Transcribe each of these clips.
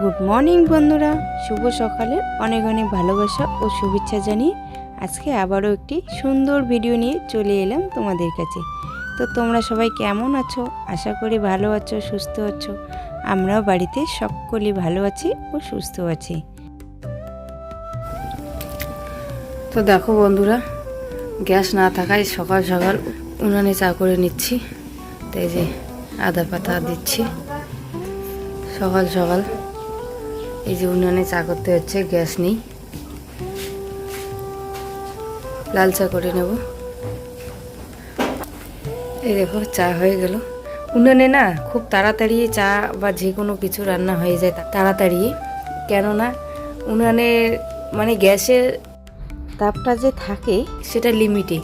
Good morning বন্ধুরা, শুভ সকালে অনেক অনেক ভালোবাসা ও শুভেচ্ছা জানিয়ে আজকে আবারও একটি সুন্দর ভিডিও নিয়ে চলে এলাম তোমাদের কাছে। তো তোমরা সবাই কেমন আছো? আশা করি ভালো আছো, সুস্থ আছো। আমরাও বাড়িতে সকলেই ভালো আছি ও সুস্থ আছি। তো দেখো বন্ধুরা, গ্যাস না থাকায় সকাল সকাল উনানে চা করে নিচ্ছি। তাই যে আদা পাতা দিচ্ছি সকাল সকাল। এই যে উনানে চা করতে হচ্ছে, গ্যাস নেই। লাল চা করে নেব। এই দেখো চা হয়ে গেল। উনানে না খুব তাড়াতাড়ি চা বা যে কোনো কিছু রান্না হয়ে যায় তাড়াতাড়ি, কেননা উনানে মানে গ্যাসের তাপটা যে থাকে সেটা লিমিটে,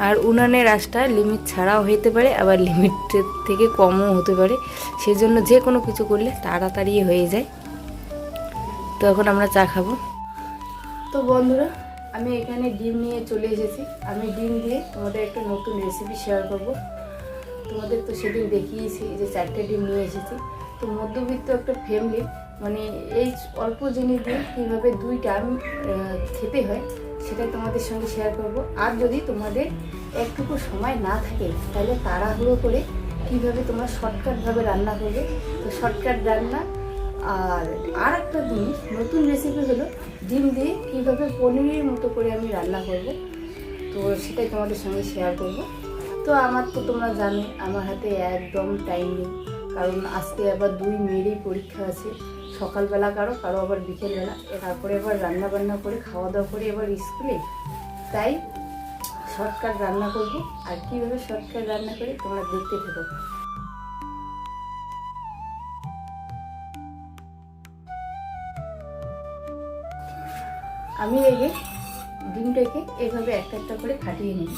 আর উনানের আঁচটা লিমিট ছাড়াও হতে পারে, আবার লিমিটের থেকে কমও হতে পারে। সেজন্য যে কোনো কিছু করলে তাড়াতাড়ি হয়ে যায়। তো এখন আমরা চা খাবো। তো বন্ধুরা, আমি এখানে ডিম নিয়ে চলে এসেছি। আমি ডিম দিয়ে তোমাদের একটা নতুন রেসিপি শেয়ার করব। তোমাদের তো সেদিন দেখিয়েছি যে 4টে ডিম নিয়ে এসেছি। তো মধ্যবিত্ত একটা ফ্যামিলি মানে এই অল্প জিনিস দিয়ে কীভাবে 2 টাইম খেতে হয় সেটাই তোমাদের সঙ্গে শেয়ার করব। আর যদি তোমাদের একটুকু সময় না থাকে তাহলে তাড়াহুড়ো করে কীভাবে তোমরা শর্টকাটভাবে রান্না করবে। তো শর্টকাট রান্না। আর একটা জিনিস নতুন রেসিপি হলো ডিম দিয়ে কীভাবে পনিরের মতো করে আমি রান্না করব। তো সেটাই তোমাদের সঙ্গে শেয়ার করব। তো আমার তো তোমরা জানো আমার হাতে একদম টাইম নেই, কারণ আজকে আবার 2 মেয়েরই পরীক্ষা আছে। সকালবেলা কারো আবার বিকেলবেলা, তারপরে আবার রান্না বান্না করে খাওয়া দাওয়া করে এবার স্কুলে। তাই শর্টকাট রান্না করব। আর কীভাবে শর্টকাট রান্না করে তোমরা দেখতে থাকো। আমি এই যে ডিমটাকে এভাবে একটা একটা করে ফাটিয়ে নিই।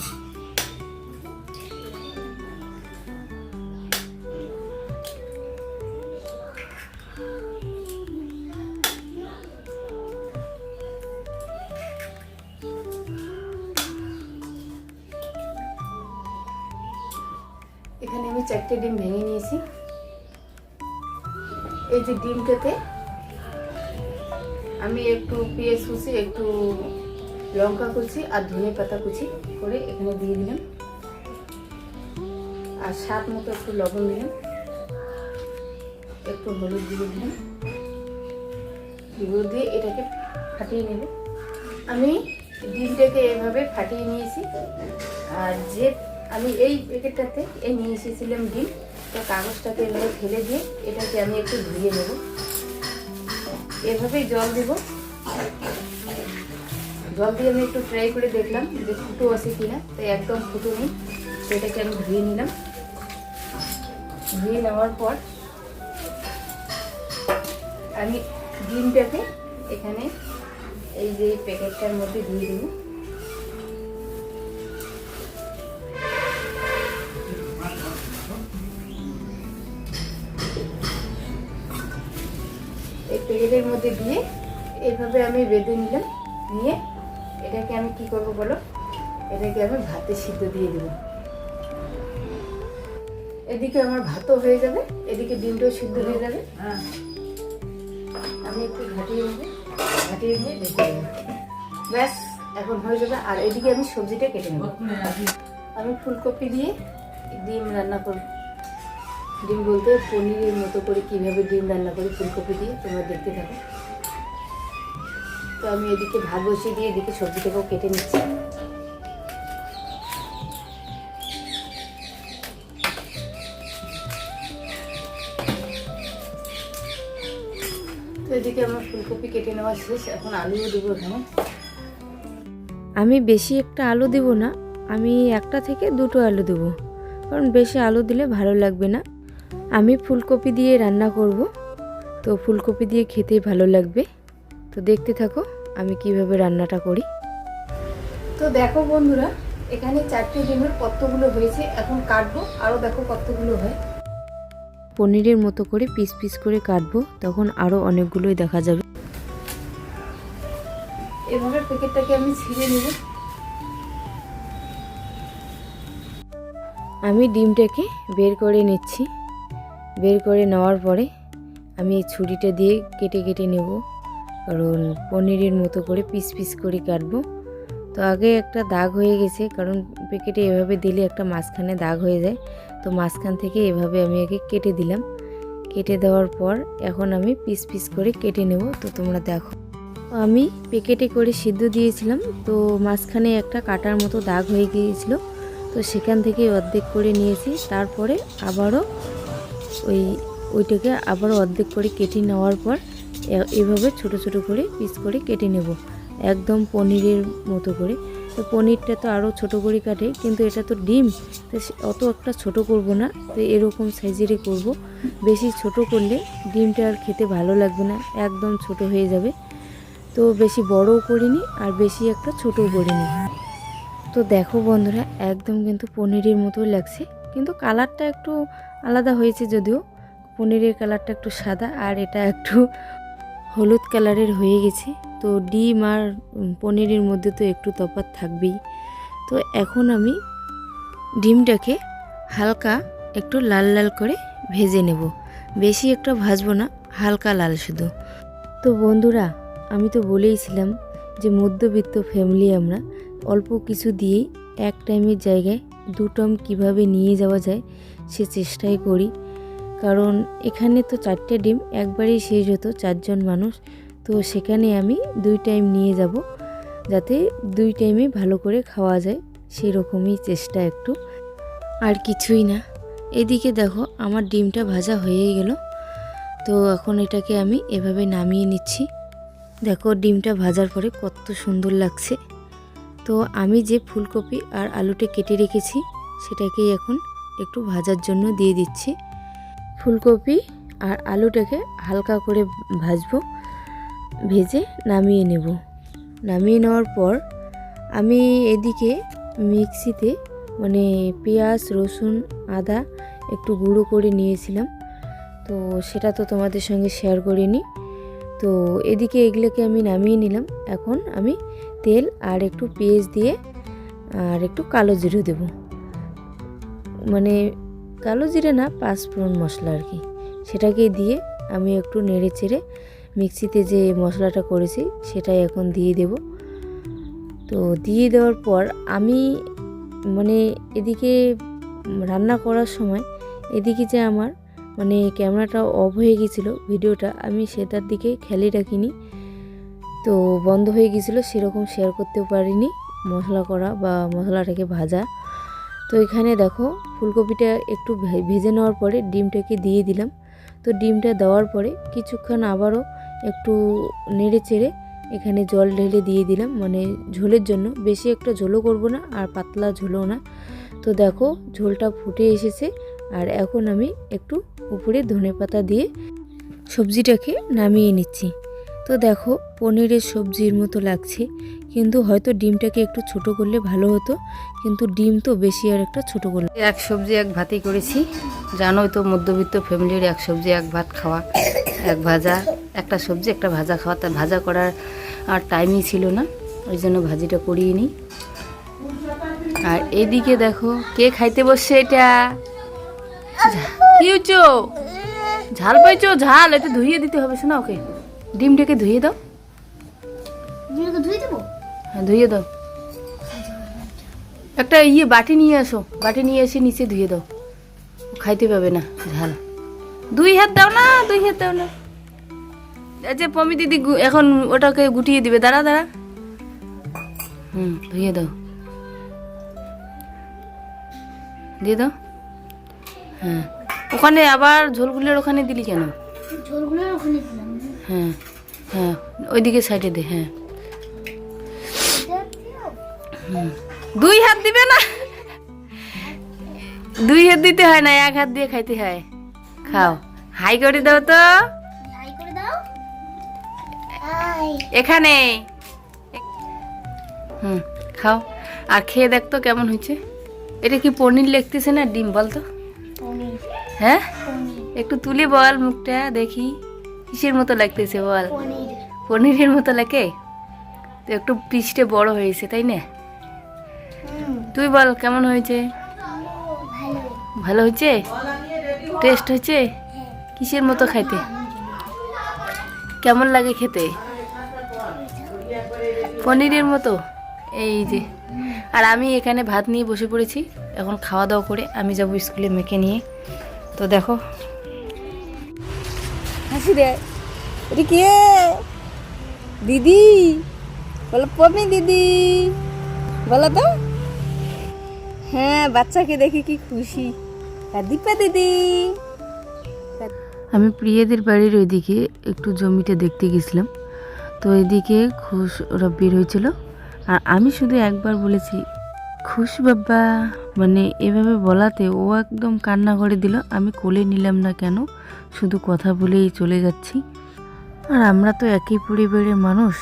এখানে আমি 4টে ডিম ভেঙে নিয়েছি। এই যে ডিমটাতে আমি একটু পেঁয়াজ কুচি, একটু লঙ্কা কুচি আর ধনে পাতা কুচি করে এখানে দিয়ে দিলাম। আর স্বাদ মতো একটু লবণ দিলাম, একটু হলুদ দিয়ে দিলাম। এগুলো দিয়ে এটাকে ফাটিয়ে নেব। আমি ডিমটাকে এভাবে ফাটিয়ে নিয়েছি। আর যে আমি এই প্যাকেটটাতে নিয়ে এসেছিলাম ডিম, তো কাগজটাকে এভাবে ফেলে দিয়ে এটাকে আমি একটু ধুয়ে নেব। এভাবেই জল দেব। জল দিয়ে আমি একটু ট্রাই করে দেখলাম যে ফুটো আছে কিনা, তাই একদম ফুটো নেই। সেটাকে আমি ধুয়ে নিলাম। ধুয়ে নেওয়ার পর আমি ডিমটাকে এখানে এই যে প্যাকেটটার মধ্যে দিয়ে দেবো। এই প্যাকেটের মধ্যে দিয়ে এইভাবে আমি বেঁধে নিলাম। নিয়ে এটাকে আমি কি করব বলো, এটাকে আমি ভাতে সিদ্ধ দিয়ে দেব। এদিকে আমার ভাতও হয়ে যাবে, এদিকে ডিমটাও সিদ্ধ হয়ে যাবে। আমি একটু ঘাটিয়ে নেব, ঘাটিয়ে নিয়ে রেখে দেবো। ব্যাস এখন হয়ে যাবে। আর এদিকে আমি সবজিটা কেটে নেব। আমি ফুলকপি দিয়ে ডিম রান্না করব। ডিম বলতে পনিরের মতো করে কীভাবে ডিম রান্না করি ফুলকপি দিয়ে, তোমরা দেখতে থাকো। তো আমি এদিকে ভাত বসিয়ে দিয়ে এদিকে সবজিটাকেও কেটে নিচ্ছি। তো এদিকে আমার ফুলকপি কেটে নেওয়া শেষ। এখন আলুও দেবো এখানে। আমি বেশি একটা আলু দেবো না, আমি 1টা থেকে 2টো আলু দেবো, কারণ বেশি আলু দিলে ভালো লাগবে না। আমি ফুলকপি দিয়ে রান্না করব, তো ফুলকপি দিয়ে খেতেই ভালো লাগবে। তো দেখতে থাকো আমি কিভাবে রান্নাটা করি। তো দেখো বন্ধুরা, এখানে 4টে ডিমের কতগুলো হয়েছে। এখন কাটবো, আরও দেখো কতগুলো হয়। পনিরের মতো করে পিস পিস করে কাটবো, তখন আরও অনেকগুলোই দেখা যাবে। এভাবে প্যাকেটটাকে আমি ছিঁড়ে নেব। আমি ডিমটাকে বের করে নিচ্ছি। বের করে নেওয়ার পরে আমি এই ছুরিটা দিয়ে কেটে কেটে নেব, কারণ পনিরের মতো করে পিস পিস করে কাটবো। তো আগে একটা দাগ হয়ে গেছে, কারণ প্যাকেটে এভাবে দিলে একটা মাঝখানে দাগ হয়ে যায়। তো মাঝখান থেকে এভাবে আমি আগে কেটে দিলাম। কেটে দেওয়ার পর এখন আমি পিস পিস করে কেটে নেব। তো তোমরা দেখো, আমি প্যাকেটে করে সিদ্ধ দিয়েছিলাম, তো মাঝখানে একটা কাটার মতো দাগ হয়ে গিয়েছিলো। তো সেখান থেকে অর্ধেক করে নিয়েছি, তারপরে আবারও ওইটাকে আবারও অর্ধেক করে কেটে নেওয়ার পর এভাবে ছোট ছোট করে পিস করে কেটে নেব, একদম পনিরের মতো করে। তো পনিরটা তো আরও ছোট করে কাটে, কিন্তু এটা তো ডিম, তো অত একটা ছোট করব না, তো এরকম সাইজেরই করব। বেশি ছোট করলে ডিমটা আর খেতে ভালো লাগবে না, একদম ছোট হয়ে যাবে। তো বেশি বড়ও করিনি আর বেশি একটা ছোটও করিনি। তো দেখো বন্ধুরা, একদম কিন্তু পনিরের মতোই লাগছে, কিন্তু কালারটা একটু আলাদা হয়েছে, যদিও পনিরের কালারটা একটু সাদা আর এটা একটু হলুদ কালারের হয়ে গেছে। তো ডিম আর পনিরের মধ্যে তো একটু তফাৎ থাকবেই। তো এখন আমি ডিমটাকে হালকা একটু লাল লাল করে ভেজে নেব, বেশি একটা ভাজবো না, হালকা লাল শুধু। তো বন্ধুরা, আমি তো বলেইছিলাম যে মধ্যবিত্ত ফ্যামিলি আমরা, অল্প কিছু দিয়েই এক টাইমের জায়গায় 2 টাইম কীভাবে নিয়ে যাওয়া যায় সে চেষ্টাই করি। কারণ এখানে তো 4টে ডিম একবারেই শেষ হতো, 4 জন মানুষ। তো সেখানে আমি 2 টাইম নিয়ে যাব, যাতে 2 টাইমে ভালো করে খাওয়া যায়, সেই রকমই চেষ্টা একটু, আর কিছুই না। এদিকে দেখো আমার ডিমটা ভাজা হয়ে গেল। তো এখন এটাকে আমি এভাবে নামিয়ে নিচ্ছি। দেখো ডিমটা ভাজার পরে কত সুন্দর লাগছে। তো আমি যে ফুলকপি আর আলুটা কেটে রেখেছি সেটাকেই এখন একটু ভাজার জন্য দিয়ে দিচ্ছি। ফুলকপি আর আলুটাকে হালকা করে ভাজবো, ভেজে নামিয়ে নেব। নামিয়ে নেওয়ার পর আমি এদিকে মিক্সিতে মানে পেঁয়াজ, রসুন, আদা একটু গুঁড়ো করে নিয়েছিলাম। তো সেটা তো তোমাদের সঙ্গে শেয়ার করিনি। তো এদিকে এগুলোকে আমি নামিয়ে নিলাম। এখন আমি তেল আর একটু পেঁয়াজ দিয়ে আর একটু কালো জিরে দেব, মানে কালো জিরে না, 5 ফোড়ন মশলা আর কি, সেটাকে দিয়ে আমি একটু নেড়ে চেড়ে মিক্সিতে যে মশলাটা করেছি সেটাই এখন দিয়ে দেব। তো দিয়ে দেওয়ার পর আমি মানে এদিকে রান্না করার সময় এদিকে যে আমার মানে ক্যামেরাটা অফ হয়ে গিয়েছিলো, ভিডিওটা আমি সেটার দিকে খেয়ালই রাখিনি, তো বন্ধ হয়ে গিয়েছিলো, সেরকম শেয়ার করতেও পারিনি মশলা করা বা মশলাটাকে ভাজা। তো এখানে দেখো ফুলকপিটা একটু ভেজে নেওয়ার পরে ডিমটাকে দিয়ে দিলাম। তো ডিমটা দেওয়ার পরে কিছুক্ষণ আবারও একটু নেড়ে চেড়ে এখানে জল ঢেলে দিয়ে দিলাম, মানে ঝোলের জন্য। বেশি একটা ঝোলও করবো না আর পাতলা ঝোলও না। তো দেখো ঝোলটা ফুটে এসেছে, আর এখন আমি একটু উপরে ধনেপাতা দিয়ে সবজিটাকে নামিয়ে নিচ্ছি। তো দেখো পনিরের সবজির মতো লাগছে, কিন্তু হয়তো ডিমটাকে একটু ছোট করলে ভালো হতো, কিন্তু ডিম তো বেশি আর একটা ছোট করলে। এক সবজি এক ভাতই করেছি, জানোই তো মধ্যবিত্ত ফ্যামিলির এক সবজি এক ভাত খাওয়া, এক ভাজা, একটা সবজি একটা ভাজা খাওয়া। তার ভাজা করার আর টাইমই ছিল না, ওই জন্য ভাজিটা করিয়ে নিই। আর এদিকে দেখো কে খাইতে বসছে, এটা কি হচ্ছে, ঝাল পাইছো? ঝাল এটা ধুইয়ে দিতে হবে, শোনা, ওকে ডিমটাকে ধুয়ে দাও। হ্যাঁ ধুয়ে দাও, একটা বাটি নিয়ে আসো, বাটি নিয়ে এসে নিচে ধুয়ে দাও, খাইতে পাবে না ঝাল। 2 হাত দাও না, 2 হাত দাও না। আচ্ছা পমি দিদি এখন ওটাকে গুটিয়ে দিবে, দাঁড়া দাঁড়া। ধুয়ে দাও, দিয়ে দাও। হ্যাঁ ওখানে আবার ঝোলগুলোর ওখানে দিলি কেন? ঝোলগুলোর ওখানে দিলাম। হ্যাঁ হ্যাঁ ওইদিকে সাইডে দে। হ্যাঁ 2 হাত দিবে না, 2 হাত দিতে হয় না, 1 হাত দিয়ে খাইতে হয়। খাও, হাই করে দাও তো, হাই করে দাও এখানে। খাও আর খেয়ে দেখ তো কেমন হয়েছে। এটা কি পনির লাগতেছে না ডিম বলতো? হ্যাঁ একটু তুলে বল, মুখটা দেখি কিসের মতো লাগতেছে বল। পনিরের মতো লাগে তো, একটু পিসটা বড় হয়েছে তাই না? তুই বল কেমন হয়েছে? ভালো হয়েছে? টেস্ট হয়েছে? কিসের মতো খাইতে? কেমন লাগে খেতে? পনিরের মতো। এই যে, আর আমি এখানে ভাত নিয়ে বসে পড়েছি। এখন খাওয়া দাওয়া করে আমি যাব স্কুলে মেয়েকে নিয়ে। তো দেখো, হাসি রে, এটা কে? দিদি বলো, পমি দিদি বলো তো। হ্যাঁ, বাচ্চাকে দেখে কি খুশি। দীপা দিদি। আমি প্রিয়াদের বাড়ির ওইদিকে একটু জমিটা দেখতে গেছিলাম। তো এদিকে খুশ ওরা বের হয়েছিল, আর আমি শুধু একবার বলেছি খুশ বাবা, মানে এভাবে বলাতে ও একদম কান্না করে দিল। আমি কোলে নিলাম না কেন, শুধু কথা বলেই চলে যাচ্ছি। আর আমরা তো একই পরিবারের মানুষ,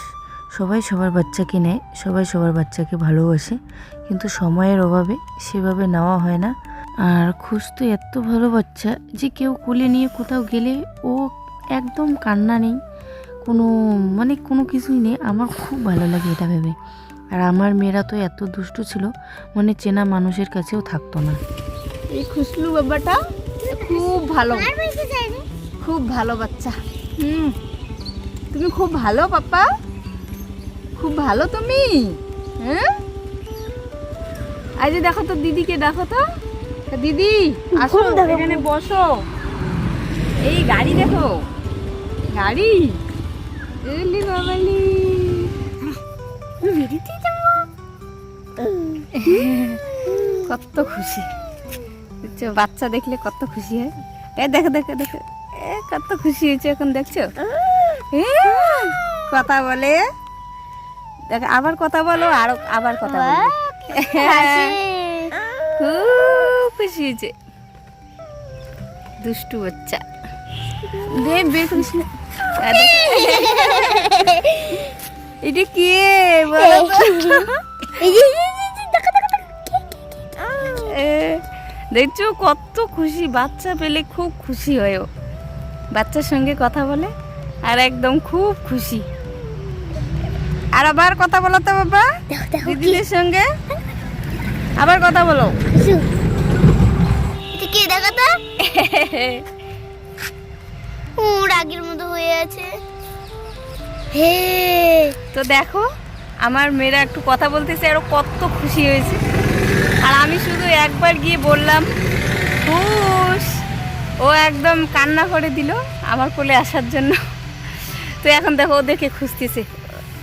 সবাই সবার বাচ্চাকে নেয়, সবাই সবার বাচ্চাকে ভালোবাসে, কিন্তু সময়ের অভাবে সেভাবে নেওয়া হয় না। আর খুশ তো এত ভালো বাচ্চা যে কেউ কোলে নিয়ে কোথাও গেলে ও একদম কান্না নেই, কোনো কিছুই নেই। আমার খুব ভালো লাগে এটা ভেবে। আর আমার মেয়েরা তো এত দুষ্টু ছিল, মানে চেনা মানুষের কাছেও থাকতো না। এই খুশলু বাবাটা খুব ভালো, খুব ভালো বাচ্চা। তুমি খুব ভালো পাপা, খুব ভালো তুমি। হ্যাঁ, আজ দেখো তো দিদিকে, দেখো তো দিদি, আসো এখানে বসো। এই গাড়ি দেখো, গাড়ি। এলি বাবালি, কত খুশি দেখছো, বাচ্চা দেখলে কত খুশি হয়। এ দেখো দেখো দেখো, কত খুশি হয়েছে এখন, দেখছো কথা বলে। দেখ, আবার কথা বলো, আরো আবার কথা বলো। খুব খুশি হয়েছে, দুষ্টু বাচ্চা। দেখ, বের করিস না। এটা কে বলো তো? দেখছো কত খুশি, বাচ্চা পেলে খুব খুশি হয় ও। বাচ্চার সঙ্গে কথা বলে আর একদম খুব খুশি। আর আবার কথা বলো তো বাবা দিদিদের সঙ্গে, আবার কথা বলো। কে দেখা তো রাগের মতো হয়ে আছে। হে, তো দেখো আমার মেয়েরা একটু কথা বলতেছে, আরো কত খুশি হয়েছে। আর আমি শুধু একবার গিয়ে বললাম খুশ, ও একদম কান্না করে দিল আমার কোলে আসার জন্য। তো এখন দেখো ওদেরকে খুঁজতেছে।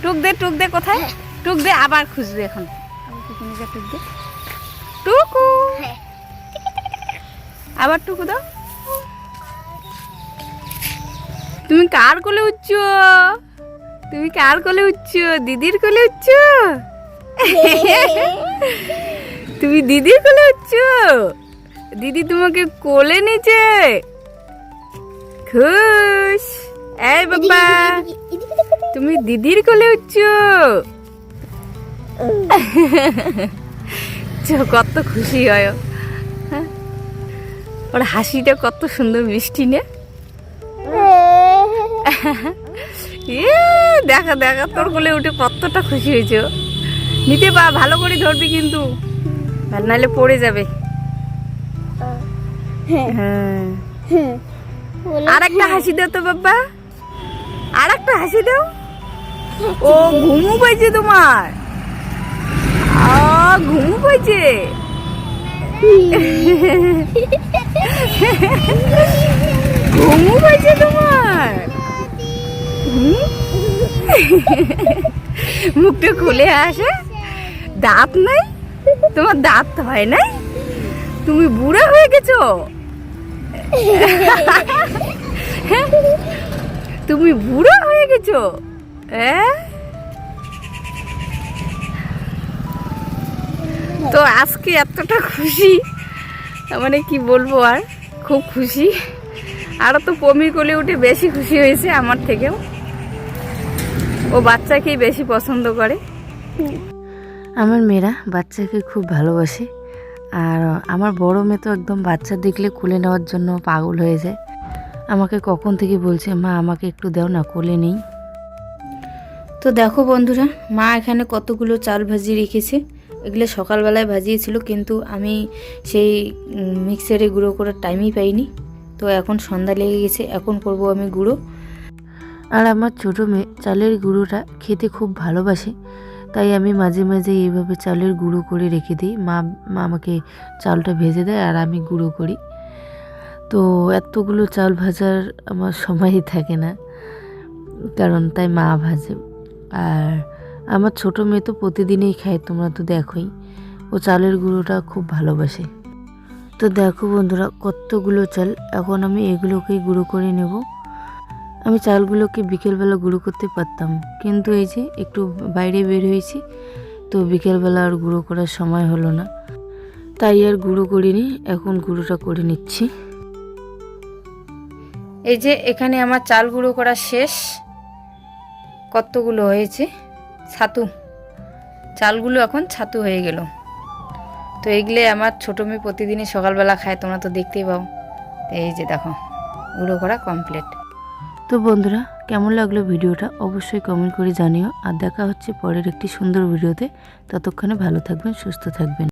টুক দে, টুক দে, কোথায় টুক দে, আবার খুঁজবে এখন। টুক দে, টুকু, আবার টুকু দাও। তুমি কার কোলে উঠছ? তুমি কার কোলে উঠছ? দিদির কোলে উঠছ? তুমি দিদির কোলে উঠছ? দিদি তোমাকে কোলে নিচে। খুশ, এই বাবা তুমি দিদির কোলে উঠছ। কত খুশি হয় ও। হ্যাঁ, ওর হাসিটা কত সুন্দর, মিষ্টি না? দেখা দেখা তোর কোলে উঠে কতটা খুশি হয়েছে। নিতে পা, ভালো করে ধরবি কিন্তু, নাহলে পড়ে যাবে। হ্যাঁ, আর একটা হাসি দাও তো বাবা, আর একটা হাসি দাও। ও ঘুমু পাইছে তোমার, ঘুমু পাইছে। ঘুমু পাইছে তোমার। মুখটা খুলে আসে, দাঁত নাই তোমার, দাঁত হয় নাই, তুমি বুড়া হয়ে গেছো। তুমি বুড়া হয়ে গেছো। তো আজকে এতটা খুশি, মানে কি বলবো, আর খুব খুশি। আরো তো পমির কোলে উঠে বেশি খুশি হয়েছে আমার থেকেও। ও বাচ্চাকেই বেশি পছন্দ করে। আমার মেয়েরা বাচ্চাকে খুব ভালোবাসে। আর আমার বড় মেয়ে তো একদম বাচ্চা দেখলে কোলে নেওয়ার জন্য পাগল হয়ে যায়। আমাকে কখন থেকে বলছে, মা আমাকে একটু দাও না, কোলে নেই। তো দেখো বন্ধুরা, মা এখানে কতগুলো চাল ভাজি রেখেছে। এগুলো সকালবেলায় ভাজিয়েছিল, কিন্তু আমি সেই মিক্সারে গুঁড়ো করার টাইমই পাইনি। তো এখন সন্ধ্যা লেগে গেছে, এখন করব আমি গুঁড়ো। আর আমার ছোটো মেয়ে চালের গুঁড়োটা খেতে খুব ভালোবাসে, তাই আমি মাঝে মাঝে এইভাবে চালের গুঁড়ো করে রেখে দিই। মা আমাকে চালটা ভেজে দেয় আর আমি গুঁড়ো করি। তো এতগুলো চাল ভাজার আমার সময়ই থাকে না, কারণ তাই মা ভাজে। আর আমার ছোটো মেয়ে তো প্রতিদিনই খায়, তোমরা তো দেখোই, ও চালের গুঁড়োটা খুব ভালোবাসে। তো দেখো বন্ধুরা কতগুলো চাল, এখন আমি এগুলোকেই গুঁড়ো করে নেব। আমি চালগুলোকে বিকেলবেলা গুঁড়ো করতে পারতাম, কিন্তু এই যে একটু বাইরে বের হয়েছি, তো বিকেলবেলা আর গুঁড়ো করার সময় হলো না, তাই আর গুঁড়ো করিনি। এখন গুঁড়োটা করে নিচ্ছি। এই যে এখানে আমার চাল গুঁড়ো করা শেষ। কতগুলো হয়েছে ছাতু, চালগুলো এখন ছাতু হয়ে গেল। তো এইগুলো আমার ছোটো মেয়ে প্রতিদিনই সকালবেলা খায়, তোমরা তো দেখতেই পাও। এই যে দেখো গুঁড়ো করা কমপ্লিট। তো বন্ধুরা কেমন লাগলো ভিডিওটা অবশ্যই কমেন্ট করে জানিও। আর দেখা হচ্ছে পরের একটি সুন্দর ভিডিওতে। ততক্ষণে ভালো থাকবেন, সুস্থ থাকবেন।